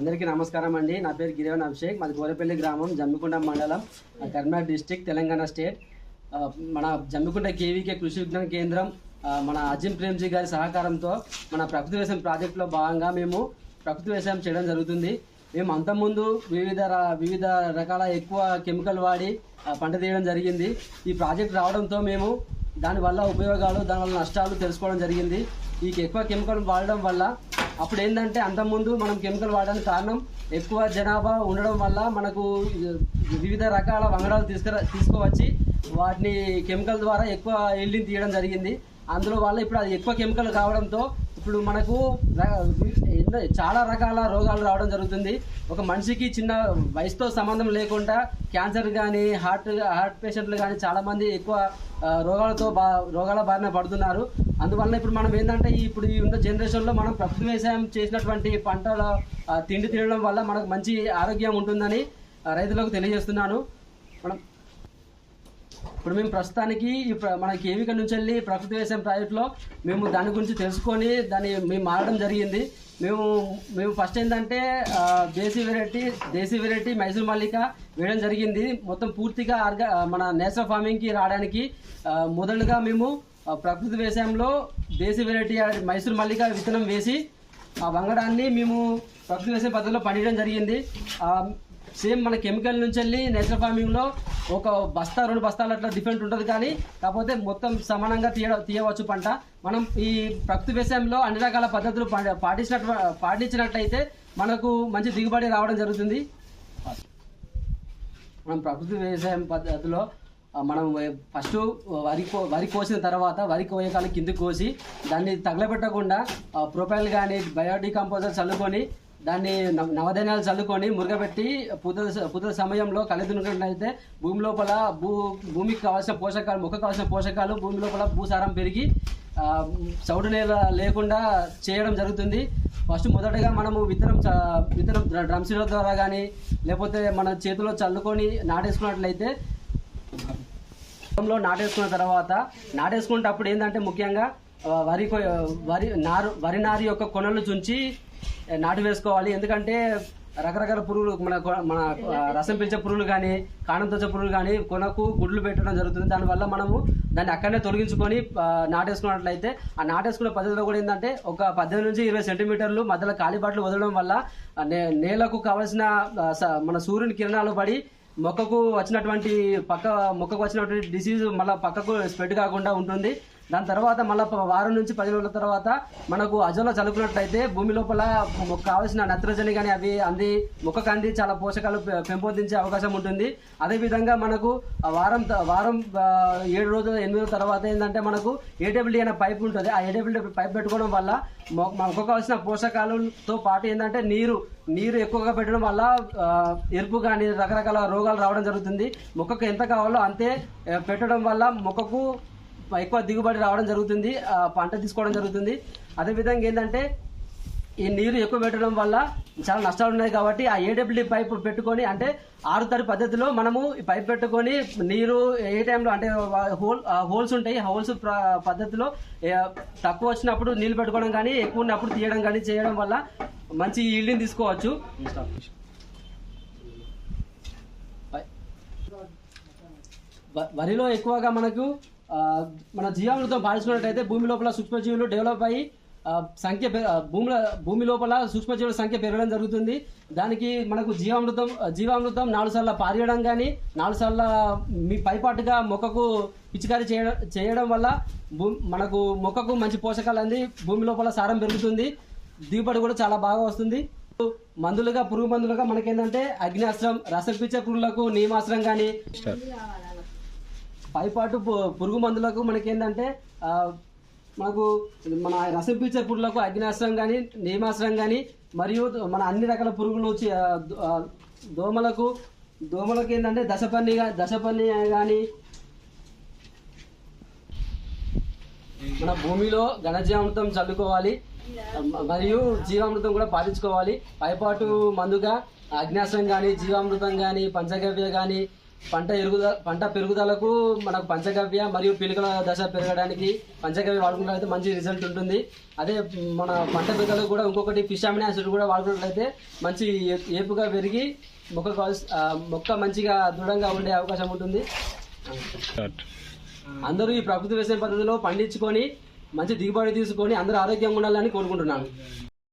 అందరికీ నమస్కారం అండి. నా పేరు గిరివన్ అభిషేక్. మాది గోరపల్లి గ్రామం, జమ్మికుంట మండలం, కరీంనగర్ డిస్టిక్, తెలంగాణ స్టేట్. మన జమ్మికుంట కేవీకే కృషి విజ్ఞాన కేంద్రం మన అజిం ప్రేమ్జీ గారి సహకారంతో మన ప్రకృతి వ్యవసాయం ప్రాజెక్టులో భాగంగా మేము ప్రకృతి వ్యవసాయం చేయడం జరుగుతుంది. మేము అంతకుముందు వివిధ రకాల ఎక్కువ కెమికల్ వాడి పంట తీయడం జరిగింది. ఈ ప్రాజెక్ట్ రావడంతో మేము దానివల్ల ఉపయోగాలు, దానివల్ల నష్టాలు తెలుసుకోవడం జరిగింది. ఈ ఎక్కువ కెమికల్ వాడడం వల్ల అప్పుడు ఏంటంటే అంతకుముందు మనం కెమికల్ వాడడానికి కారణం ఎక్కువ జనాభా ఉండడం వల్ల మనకు వివిధ రకాల వంగడాలు తీసుకువచ్చి వాటిని కెమికల్ ద్వారా ఎక్కువ ఈల్డింగ్ తీయడం జరిగింది. అందులో వల్ల ఇప్పుడు అది ఎక్కువ కెమికల్ కావడంతో ఇప్పుడు మనకు చాలా రకాల రోగాలు రావడం జరుగుతుంది. ఒక మనిషికి చిన్న వయసుతో సంబంధం లేకుండా క్యాన్సర్ కానీ హార్ట్ పేషెంట్లు కానీ చాలామంది ఎక్కువ రోగాల బారిన పడుతున్నారు. అందువల్ల ఇప్పుడు మనం ఏంటంటే ఇప్పుడు ఈ ఉన్న జనరేషన్లో మనం ప్రకృతి వ్యవసాయం చేసినటువంటి పంటల తిండి తినడం వల్ల మనకు మంచి ఆరోగ్యం ఉంటుందని రైతులకు తెలియజేస్తున్నాను. ఇప్పుడు మేము ప్రస్తుతానికి మన కేవీకే నుంచి వెళ్ళి ప్రకృతి వ్యవసాయం ప్రాజెక్టులో మేము దాని గురించి తెలుసుకొని మేము మారడం జరిగింది. మేము ఫస్ట్ ఏంటంటే దేశీ వెరైటీ మైసూర్ మల్లిక వేయడం జరిగింది. మొత్తం పూర్తిగా మన నేచురల్ ఫార్మింగ్కి రావడానికి మొదలుగా మేము ప్రకృతి వ్యవసాయంలో దేశీ వెరైటీ మైసూర్ మల్లిక విత్తనం వేసి ఆ వంగడాన్ని మేము ప్రకృతి వ్యవసాయ పద్ధతిలో పండించడం జరిగింది. సేమ్ మన కెమికల్ నుంచి వెళ్ళి నేచురల్ ఫార్మింగ్లో ఒక బస్తా 2 బస్తాలు అట్లా డిఫరెంట్ ఉంటుంది, కానీ కాకపోతే మొత్తం సమానంగా తీయవచ్చు పంట. మనం ఈ ప్రకృతి వ్యవసాయంలో అన్ని రకాల పద్ధతులు పాటించినట్లయితే మనకు మంచి దిగుబడి రావడం జరుగుతుంది. మనం ప్రకృతి వ్యవసాయం పద్ధతిలో మనం ఫస్ట్ వరి కోసిన తర్వాత వరి కోయకాలు కిందకి కోసి దాన్ని తగలబెట్టకుండా ప్రొపైల్ కానీ బయోడికంపోజర్ చల్లుకొని దాన్ని నవధాన్యాలు చల్లుకొని మురగబెట్టి పూత సమయంలో కలిదున్నట్లయితే భూమి లోపల భూమికి కావాల్సిన పోషకాలు, మొక్కకు కావాల్సిన పోషకాలు భూమి లోపల భూసారం పెరిగి చౌడు నేల లేకుండా చేయడం జరుగుతుంది. ఫస్ట్ మొదటగా మనము విత్తనం డ్రమ్ సీడ్ల ద్వారా కానీ లేకపోతే మన చేతిలో చల్లుకొని నాటేసుకున్నట్లయితే నాటేసుకున్న తర్వాత నాటేసుకునేటప్పుడు ఏంటంటే ముఖ్యంగా వరి నారు యొక్క కొనలు చుంచి నాటు వేసుకోవాలి. ఎందుకంటే రకరకాల పురుగులు మన రసం పీల్చే పురుగులు కానీ కాండం తొచ్చే పురుగులు కానీ కొనకు గుడ్లు పెట్టడం జరుగుతుంది. దానివల్ల మనము దాన్ని అక్కడనే తొలగించుకొని నాటేసుకున్నట్లయితే ఆ నాటేసుకునే పద్ధతిలో కూడా ఏంటంటే ఒక 18 నుంచి 20 సెంటీమీటర్లు మధ్యలో కాలిబాట్లు వదలడం వల్ల నేలకు కావాల్సిన మన సూర్యుని కిరణాలు పడి మొక్కకు వచ్చినటువంటి డిసీజ్ మళ్ళీ పక్కకు స్ప్రెడ్ కాకుండా ఉంటుంది. దాని తర్వాత మళ్ళీ వారం నుంచి 10 రోజుల తర్వాత మనకు అజోలా చల్లుకున్నట్లయితే భూమి లోపల కావాల్సిన నత్రజని కానీ అవి మొక్కకు అంది చాలా పోషకాలు పెంపొందించే అవకాశం ఉంటుంది. అదేవిధంగా మనకు వారం 7 రోజులు 8 రోజుల తర్వాత ఏంటంటే మనకు ఏడబ్ల్యూడి అనే పైప్ ఉంటుంది. ఆ ఏడబ్ల్యూడి పైప్ పెట్టుకోవడం వల్ల మొక్కకు కావాల్సిన పోషకాలతో పాటు ఏంటంటే నీరు ఎక్కువగా పెట్టడం వల్ల ఎరుపు కానీ రకరకాల రోగాలు రావడం జరుగుతుంది. మొక్కకు ఎంత కావాలో అంతే పెట్టడం వల్ల మొక్కకు ఎక్కువ దిగుబడి రావడం జరుగుతుంది, పంట తీసుకోవడం జరుగుతుంది. అదేవిధంగా ఏంటంటే ఈ నీరు ఎక్కువ పెట్టడం వల్ల చాలా నష్టాలు ఉన్నాయి. కాబట్టి ఆ ఏడబ్ల్యూడి పైప్ పెట్టుకొని అంటే 6 తడి పద్ధతిలో మనము పైప్ పెట్టుకొని నీరు ఏ టైంలో అంటే హోల్స్ ఉంటాయి, హోల్స్ పద్ధతిలో తక్కువ వచ్చినప్పుడు నీళ్ళు పెట్టుకోవడం కానీ ఎక్కువ ఉన్నప్పుడు తీయడం కానీ చేయడం వల్ల మంచి ఈల్డింగ్ తీసుకోవచ్చు. వరిలో ఎక్కువగా మన జీవామృతం పాటించుకున్నట్టయితే భూమి లోపల సూక్ష్మజీవులు డెవలప్ అయ్యి భూమి లోపల సూక్ష్మజీవుల సంఖ్య పెరగడం జరుగుతుంది. దానికి మనకు జీవామృతం 4 సార్లు పారేయడం కానీ 4 సార్లు మీ పైపాటుగా మొక్కకు పిచికారీ చేయడం వల్ల మనకు మొక్కకు మంచి పోషకాలు అంది భూమి లోపల సారం పెరుగుతుంది, దిగుబడి కూడా చాలా బాగా వస్తుంది. పురుగు మందులుగా మనకేంటంటే అగ్నియాస్త్రం, రసం పీల్చే పురుగులకు నీమాస్త్రం కానీ పైపాటు పురుగు మందులకు మనకేంటంటే మనకు మన రసం పీల్చే పురుగులకు అగ్నియాస్త్రం కానీ నీమాస్త్రం కానీ మరియు మన అన్ని రకాల పురుగులు దోమలకు ఏంటంటే దశపన్ని కానీ మన భూమిలో ఘనజీవామృతం చల్లుకోవాలి మరియు జీవామృతం కూడా పాటించుకోవాలి. పైపాటు మందుగా అగ్నియాస్త్రం కానీ జీవామృతం కానీ పంచగవ్య కానీ పంట పెరుగుదలకు మనకు పంచగవ్య మరియు పిలకల దశ పెరగడానికి పంచగవ్య వాడుకున్నట్లయితే మంచి రిజల్ట్ ఉంటుంది. అదే మన పంట పెరుగుదలకు కూడా ఇంకొకటి ఫిష్ అమినో యాసిడ్ కూడా వాడుకున్నట్లయితే మంచి ఏపుగా పెరిగి మొక్క మంచిగా దృఢంగా ఉండే అవకాశం ఉంటుంది. అందరూ ఈ ప్రకృతి వ్యవసాయ పద్ధతిలో పండించుకొని మంచి దిగుబడి తీసుకొని అందరూ ఆరోగ్యంగా ఉండాలని కోరుకుంటున్నాను.